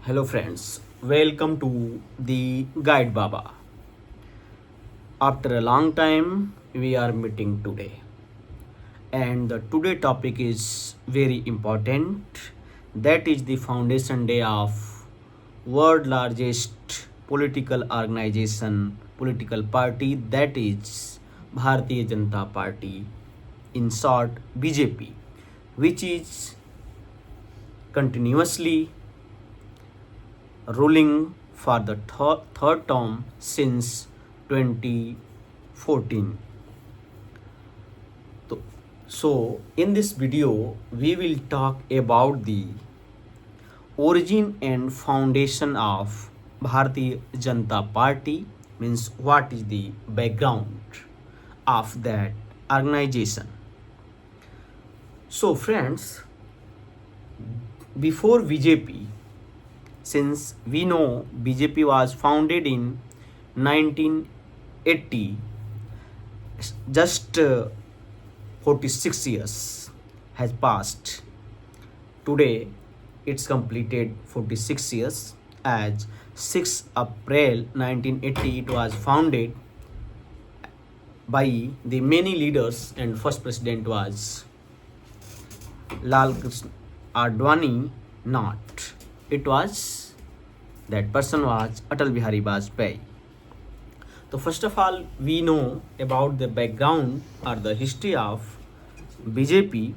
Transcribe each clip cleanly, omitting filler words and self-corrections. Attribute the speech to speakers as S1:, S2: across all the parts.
S1: Hello, friends. Welcome to the Guide Baba. After a long time, we are meeting today, and the today topic is very important. That is the foundation day of world largest political organization, political party. That is Bharatiya Janata Party, in short BJP, which is continuously ruling for the third term since 2014. So, in this video, we will talk about the origin and foundation of Bharatiya Janata Party, means what is the background of that organization. So, friends, before BJP, since we know BJP was founded in 1980, just 46 years has passed. Today it's completed 46 years, as 6 April 1980 it was founded by the many leaders, and first president was Lal Krishna Advani. Not, it was, that person was Atal Bihari Vajpayee. So first of all, we know about the background or the history of BJP.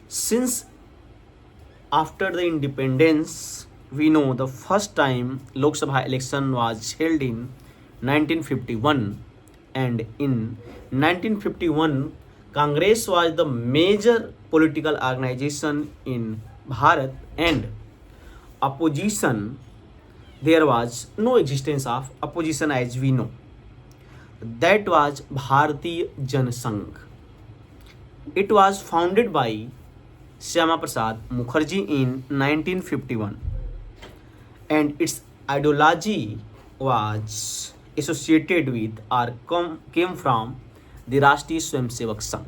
S1: Since after the independence, we know the first time Lok Sabha election was held in 1951, and in 1951 Congress was the major political organization in Bharat, and opposition, there was no existence of opposition as we know. That was Bharatiya Jan Sangh. It was founded by Shyama Prasad Mukherjee in 1951, and its ideology was associated with or came from the Rashtriya Swayamsevak Sangh.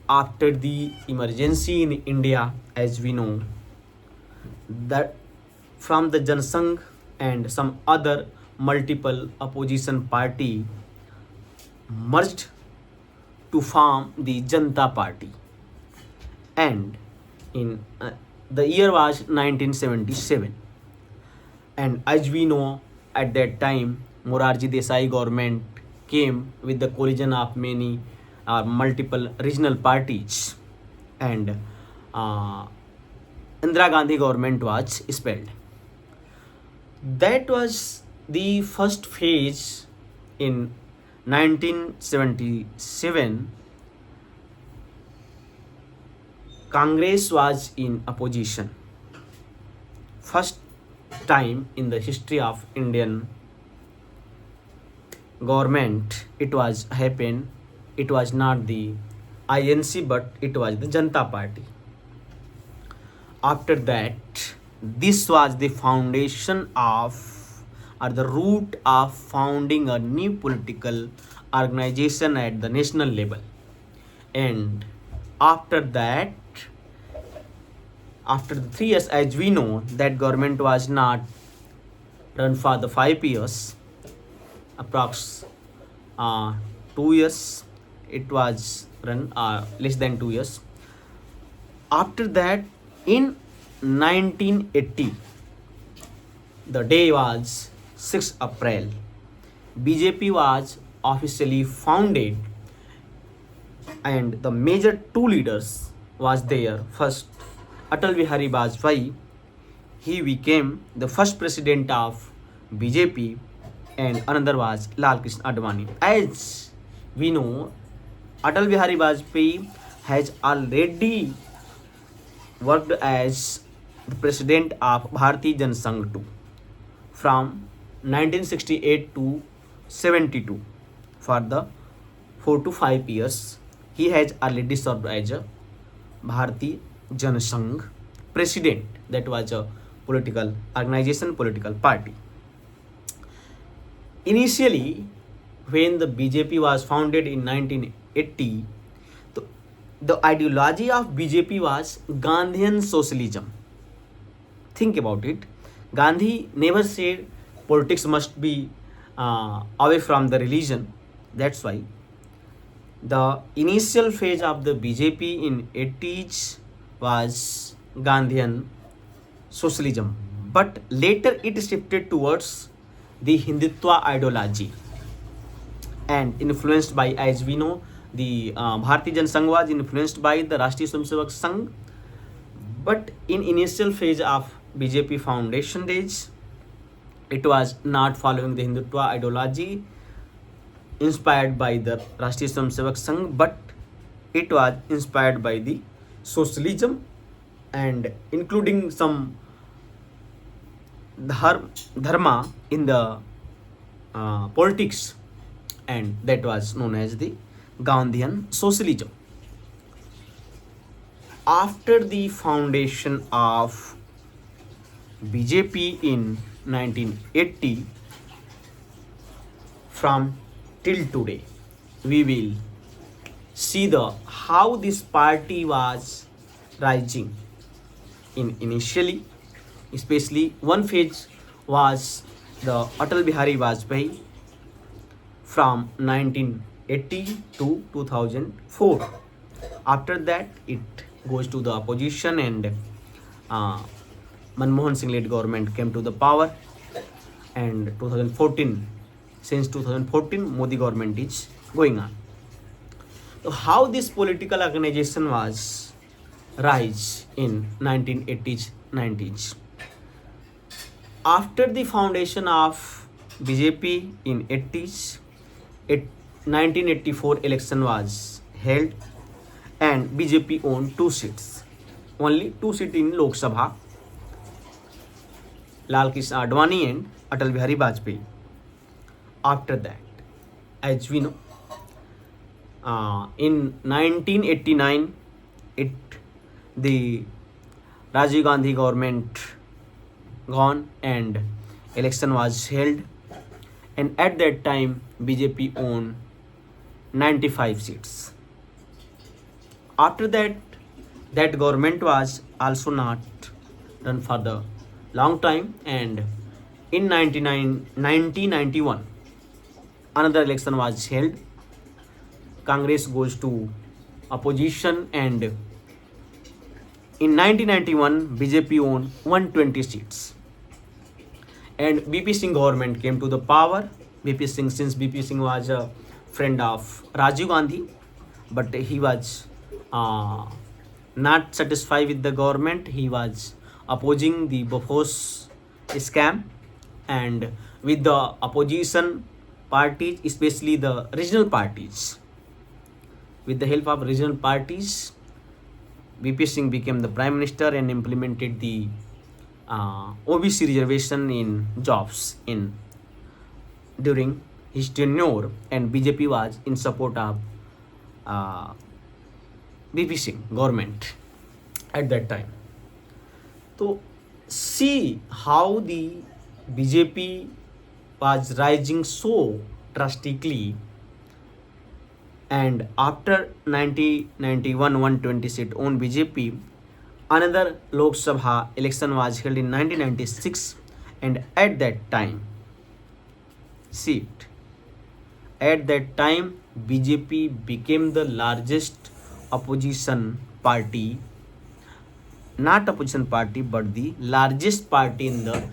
S1: After the emergency in India, as we know, that from the Jansangh and some other multiple opposition party merged to form the Janata Party, and in the year was 1977, and as we know, at that time Morarji Desai government came with the coalition of many multiple regional parties, and Indira Gandhi government was expelled. That was the first phase. In 1977, Congress was in opposition. First time in the history of Indian government it was happened. It was not the INC, but it was the Janata Party. After that, this was the foundation of, or the root of founding a new political organization at the national level. And after that, after the 3 years, as we know, that government was not run for the 5 years, approx 2 years it was run, less than 2 years. After that, in 1980, the day was 6 April, BJP was officially founded, and the major two leaders was there. First, Atal Bihari Vajpayee, he became the first president of BJP, and another was Lal Krishna Advani. As we know, Atal Bihari Vajpayee has already worked as the president of Bharatiya Jan Sangh too, from 1968 to 72. For the 4 to 5 years, he has already served as a Bharatiya Jan Sangh president. That was a political organization, political party. Initially, when the BJP was founded in 1980, the ideology of BJP was Gandhian socialism. think about it. Gandhi never said politics must be away from the religion. That's why the initial phase of the BJP in 80s was Gandhian socialism, but later it shifted towards the Hindutva ideology and influenced by, as we know, the Bharatiya Jan Sangh was influenced by the Rashtriya Swayamsevak Sangh. But in initial phase of BJP foundation days, it was not following the Hindutva ideology inspired by the Rashtriya Swayamsevak Sangh, but it was inspired by the socialism and including some dharma in the politics, and that was known as the Gandhian socialism. After the foundation of BJP in 1980, from till today, we will see the how this party was rising in initially, especially one phase was the Atal Bihari Vajpayee from 1980 to 2004. After that, it goes to the opposition, and Manmohan Singh led government came to the power, and 2014, since 2014, Modi government is going on. So how this political organization was rise in 1980s, 90s. After the foundation of BJP in 80s, 1984 election was held and BJP owned 2 seats. Only 2 seats in Lok Sabha, Lal Krishna Advani and Atal Bihari Vajpayee. After that, as we know, in 1989, the Rajiv Gandhi government gone and election was held, and at that time BJP owned 95 seats. After that, that government was also not run for the long time, and in 1991 another election was held. Congress goes to opposition, and in 1991 BJP owned 120 seats, and BP Singh government came to the power. BP Singh, since BP Singh was a friend of Rajiv Gandhi, but he was not satisfied with the government. He was opposing the Bofors scam, and with the opposition parties, especially the regional parties, with the help of regional parties, BP Singh became the Prime Minister and implemented the OBC reservation in jobs in during his tenure, and BJP was in support of BP Singh government at that time. So see how the BJP was rising so drastically, and after 1991 120 seat on BJP, another Lok Sabha election was held in 1996, and at that time, at that time BJP became the largest opposition party, not opposition party but the largest party in the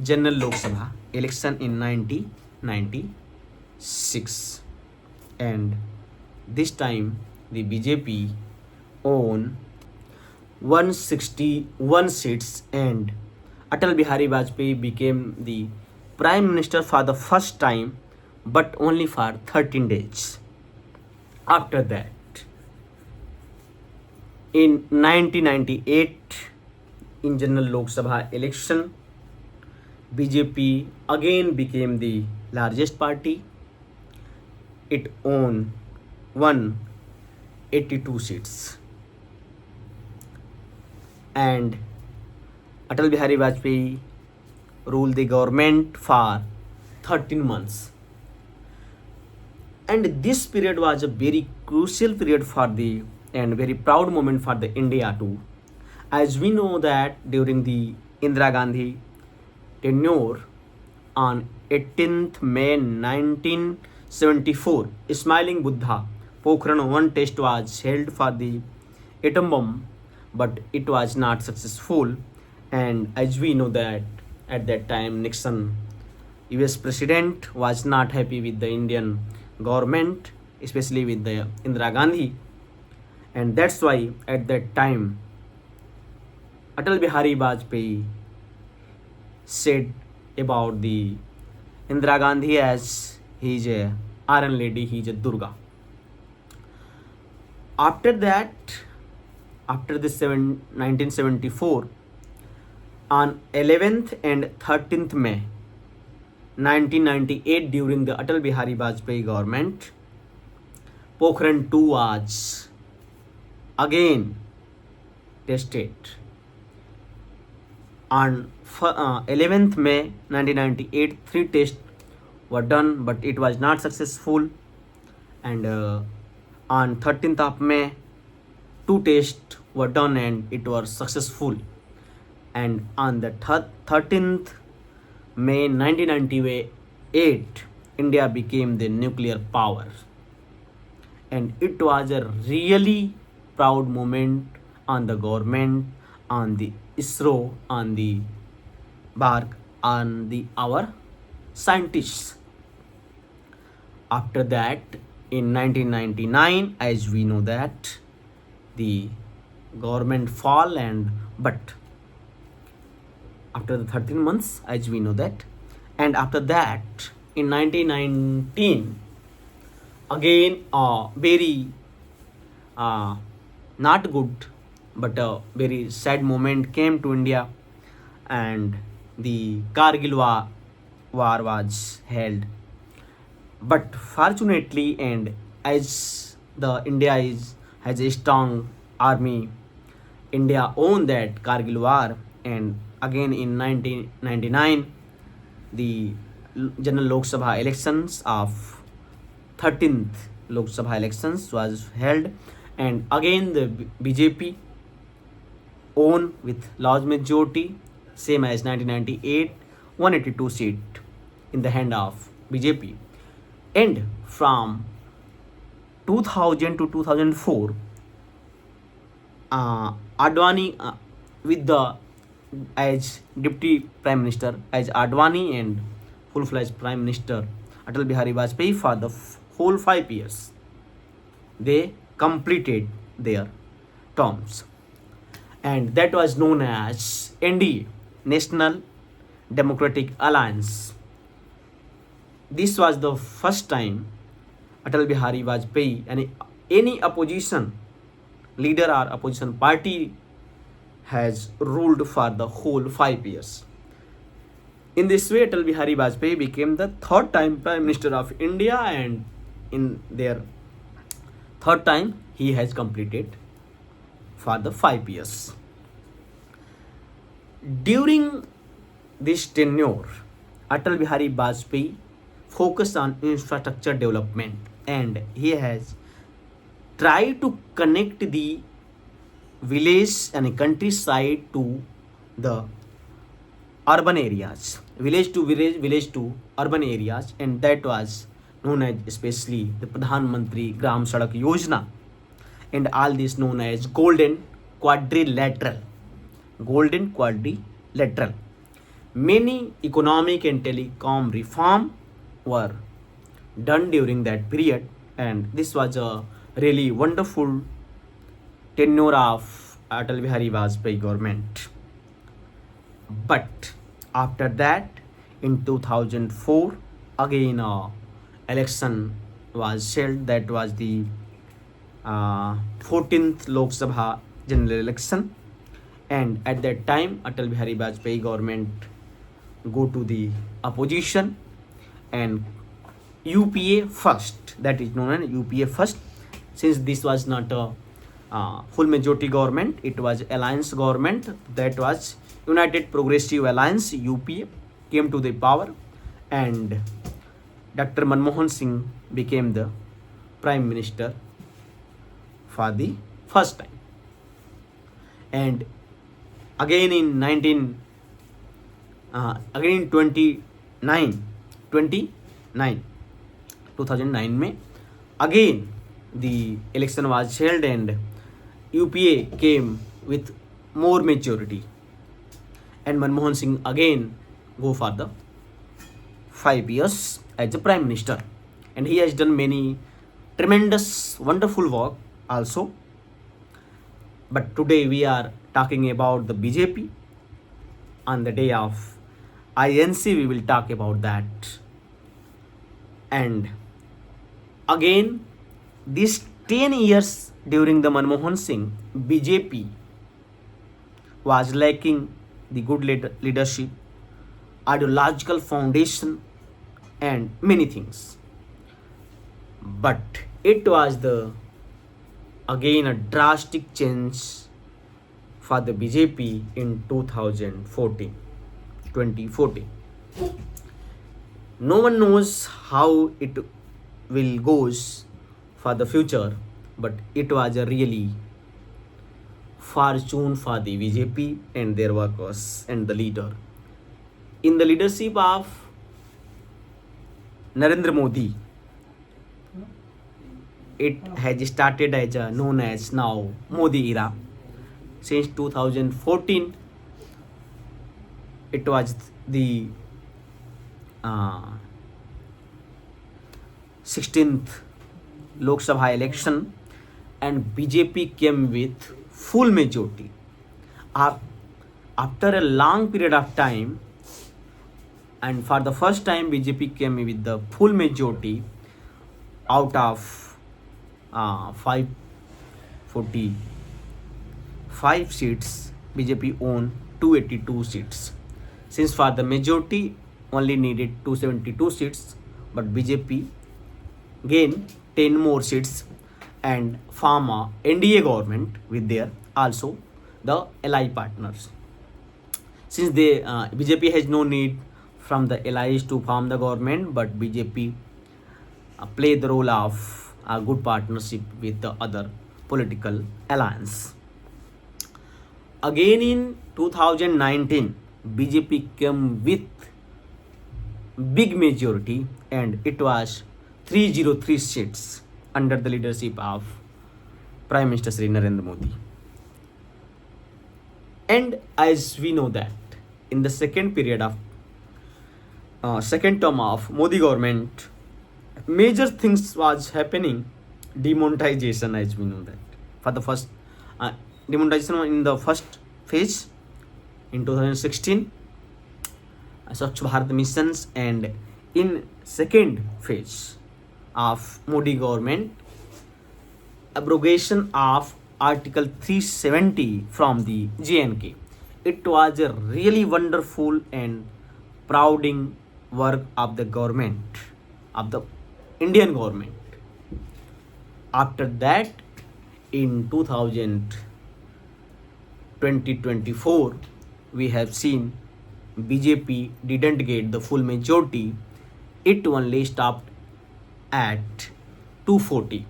S1: general Lok Sabha election in 1996, and this time the BJP own 161 seats, and Atal Bihari Vajpayee became the Prime Minister for the first time, but only for 13 days. After that, in 1998, in general Lok Sabha election, BJP again became the largest party. It owned 182 seats, and Atal Bihari Vajpayee ruled the government for 13 months. And this period was a very crucial period for the and very proud moment for the India too, as we know that during the Indira Gandhi tenure on 18th May 1974. Smiling Buddha Pokhran 1 test was held for the atom bomb, but it was not successful. And as we know that at that time Nixon, US president, was not happy with the Indian government, especially with the Indira Gandhi, and that's why at that time Atal Bihari Vajpayee said about the Indira Gandhi as he is a Iron Lady, he is a Durga. After that, after the 1974, on 11th and 13th May 1998, during the Atal Bihari Vajpayee government, Pokhran 2 was again tested. On 11th May 1998, 3 tests were done, but it was not successful. And on 13th of May, 2 tests were done and it was successful. And on the 13th May 1998, India became the nuclear power. And it was a really proud moment on the government, on the ISRO, on the BARC, on the our scientists. After that, in 1999, as we know that the government fall, and but after the 13 months, as we know that, and after that in 1919, again a very not good but a very sad moment came to India, and the Kargil war was held. But fortunately, and as the India has a strong army, India won that Kargil war. And again in 1999, the general Lok Sabha elections of 13th Lok Sabha elections was held, and again the BJP won with large majority, same as 1998, 182 seat in the hand of BJP. And from 2000 to 2004, Advani with the as deputy prime minister, as Advani, and full-fledged prime minister Atal Bihari Vajpayee for the whole 5 years. They completed their terms, and that was known as NDA, National Democratic Alliance. This was the first time Atal Bihari Vajpayee and any opposition leader or opposition party has ruled for the whole 5 years. In this way, Atal Bihari Vajpayee became the 3rd time Prime Minister of India, and in their 3rd time he has completed for the 5 years. During this tenure, Atal Bihari Vajpayee focused on infrastructure development, and he has tried to connect the village and countryside to the urban areas, village to village, village to urban areas, and that was known as especially the Pradhan Mantri Gram Sadak Yojana, and all this known as Golden Quadrilateral. Golden Quadrilateral. Many economic and telecom reform were done during that period, and this was a really wonderful tenure of Atal Bihari Vajpayee government. But after that, in 2004, again election was held. That was the 14th Lok Sabha general election, and at that time Atal Bihari Vajpayee government go to the opposition, and UPA first, that is known as UPA first, since this was not a full majority government, it was alliance government, that was United Progressive Alliance, UPA, came to the power, and Dr. Manmohan Singh became the Prime Minister for the first time. And again in again in 2009 में again the election was held and UPA came with more majority, and Manmohan Singh again go for the 5 years as a prime minister, and he has done many tremendous wonderful work also. But today we are talking about the BJP. On the day of INC we will talk about that. And again, these 10 years during the Manmohan Singh, BJP was lacking the good leadership, ideological foundation, and many things. But it was again a drastic change for the BJP in 2014. No one knows how it will goes for the future, but it was a really fortune for the BJP and their workers and the leader. In the leadership of Narendra Modi, it has started as known as now Modi era. Since 2014, it was the 16th Lok Sabha election, and BJP came with full majority. After a long period of time, and for the first time BJP came with the full majority out of 545 seats. BJP won 282 seats. Since for the majority only needed 272 seats, but BJP gained 10 more seats and form a NDA government with their also the ally partners. Since BJP has no need from the allies to form the government, but BJP play the role of a good partnership with the other political alliance. Again in 2019, BJP came with big majority, and it was 303 seats under the leadership of Prime Minister Shri Narendra Modi. And as we know that in the second period of second term of Modi government, major things was happening. Demonetization, as we know that for the first demonetization in the first phase in 2016, Swachh Bharat missions, and in second phase of Modi government, abrogation of Article 370 from the JNK. It was a really wonderful and prouding work of the government, of the Indian government. After that, in 2024, we have seen BJP didn't get the full majority. It only stopped at 240,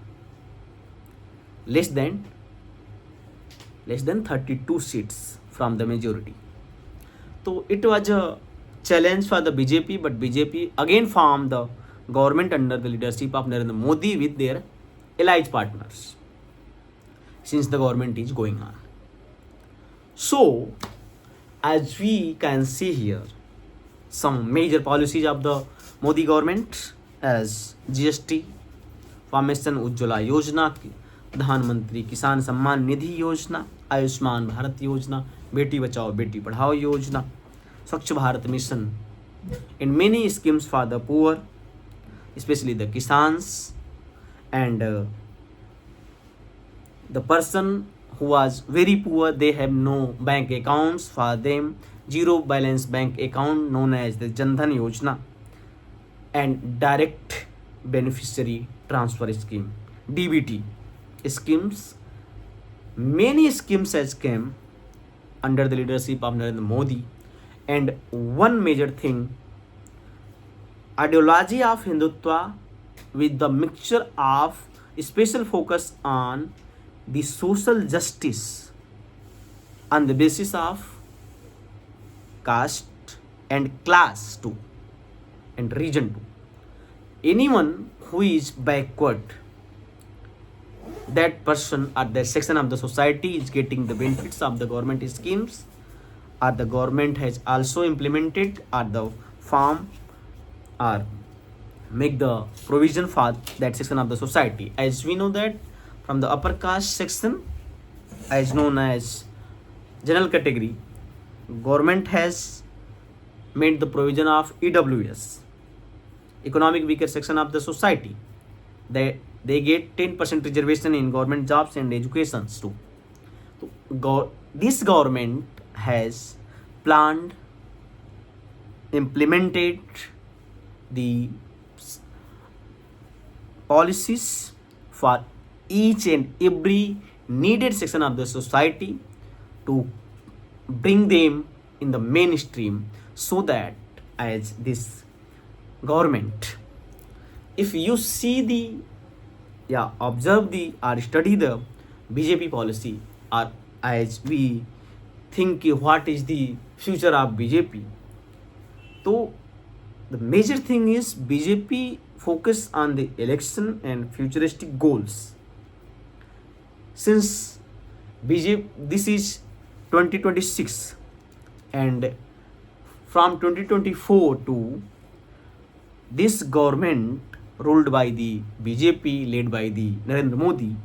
S1: less than 32 seats from the majority. So it was a challenge for the BJP, but BJP again formed the government under the leadership of Narendra Modi with their allied partners, since the government is going on. So as we can see here, some major policies of the Modi government as GST, formation Ujjwala Yojana, प्रधानमंत्री किसान सम्मान निधि योजना, आयुष्मान भारत योजना, बेटी बचाओ बेटी पढ़ाओ योजना, स्वच्छ Bharat mission, and many schemes for the poor, especially the kisans and the person who was very poor, they have no bank accounts. For them, zero balance bank account known as the Jan Dhan Yojana, and direct beneficiary transfer scheme, DBT schemes. Many schemes has came under the leadership of Narendra Modi. And one major thing, ideology of Hindutva with the mixture of special focus on the social justice on the basis of caste, and class 2 and region 2. Anyone who is backward, that person or that section of the society is getting the benefits of the government schemes, or the government has also implemented or the farm or make the provision for that section of the society. As we know that from the upper caste section, as known as general category, government has made the provision of EWS, economic weaker section of the society. They get 10% reservation in government jobs and educations too. This government has planned, implemented the policies for each and every needed section of the society to bring them in the mainstream, so that as this government, if you see the observe the or study the BJP policy, or as we think what is the future of BJP, so the major thing is BJP focus on the election and futuristic goals. Since BJP, this is 2026, and from 2024 to this government ruled by the BJP led by the Narendra Modi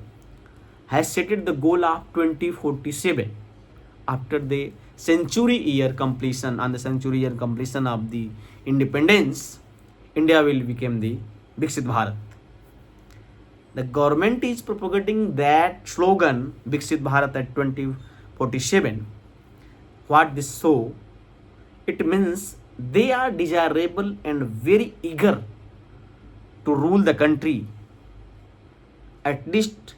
S1: has set the goal of 2047. After the century year completion, on the century year completion of the independence, India will become the Viksit Bharat. The government is propagating that slogan Viksit Bharat at 2047. What this show? It means they are desirable and very eager to rule the country at least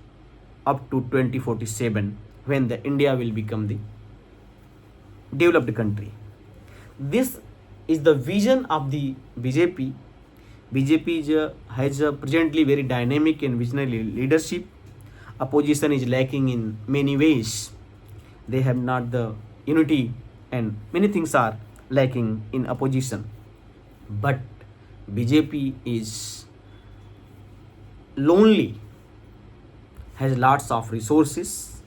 S1: up to 2047, when the India will become the developed country. This is the vision of the BJP. BJP has a presently very dynamic and visionary leadership. Opposition is lacking in many ways. They have not the unity, and many things are lacking in opposition. But BJP is lonely, has lots of resources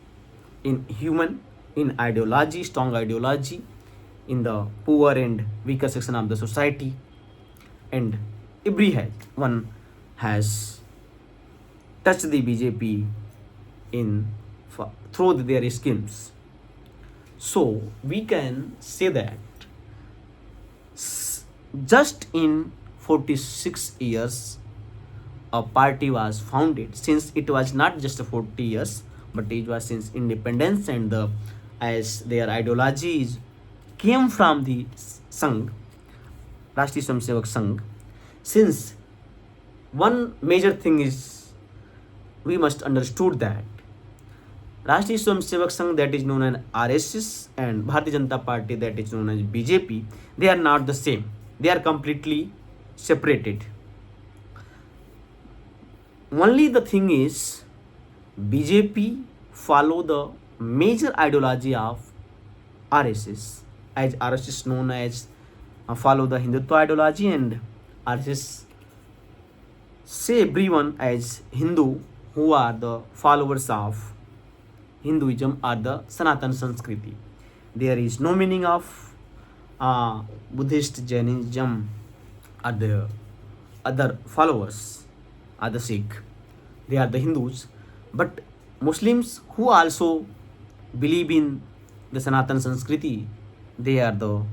S1: in human, in ideology, strong ideology, in the poor and weaker section of the society, and one has touched the BJP in through their schemes. So we can say that just in 46 years a party was founded, since it was not just 40 years, but it was since independence, and as their ideologies came from the Sangh, Rashtriya Swayamsevak Sangh. Since one major thing is, we must understood that Rashtriya Swayamsevak Sangh, that is known as RSS, and Bharatiya Janata Party, that is known as BJP, they are not the same. They are completely separated. Only the thing is, BJP follow the major ideology of RSS, as RSS known as follow the Hindutva ideology, and RSS say everyone as Hindu who are the followers of Hinduism or the Sanatana Sanskriti. There is no meaning of Buddhist, Jainism or the other followers are the Sikh. They are the Hindus. But Muslims who also believe in the Sanatana Sanskriti, they are the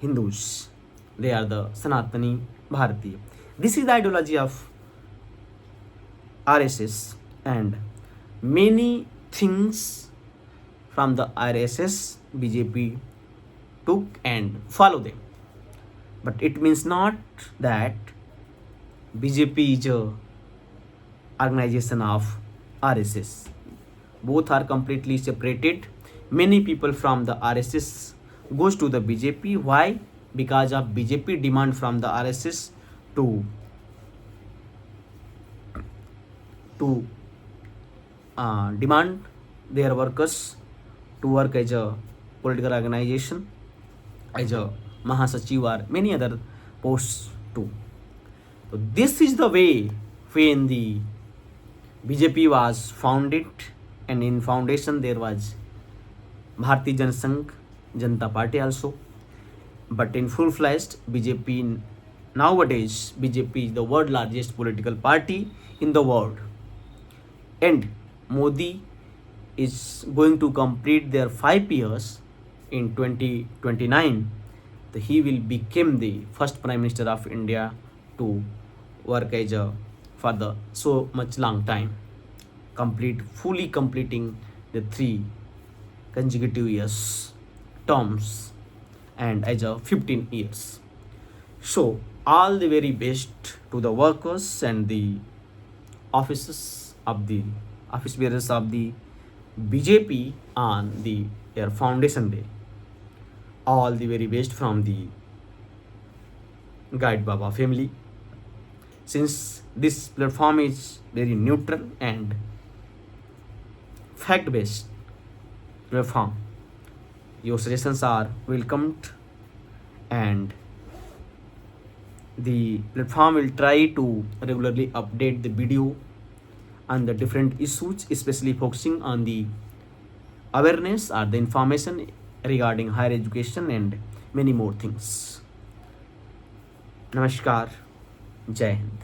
S1: Hindus. They are the Sanatani Bharatiya. This is the ideology of RSS, and many things from the RSS BJP took and follow them. But it means not that BJP is a organization of RSS. Both are completely separated. Many people from the RSS goes to the BJP. Why? Because of BJP demand from the RSS to demand their workers to work as a political organization, as a Mahasachiv or many other posts too. So this is the way when the BJP was founded, and in foundation there was Bharatiya Janasangh Janata Party also. But in full-fledged BJP, nowadays BJP is the world largest political party in the world, and Modi is going to complete their 5 years in 2029. He will become the first Prime Minister of India to work as a for the so much long time, fully completing the 3 consecutive years terms and as a 15 years. So all the very best to the workers and the offices of the office bearers of the BJP on their foundation day. All the very best from the Guide Baba family. Since this platform is very neutral and fact based platform, your suggestions are welcomed, and the platform will try to regularly update the video on the different issues, especially focusing on the awareness or the information regarding higher education and many more things. Namaskar. Jai Hind.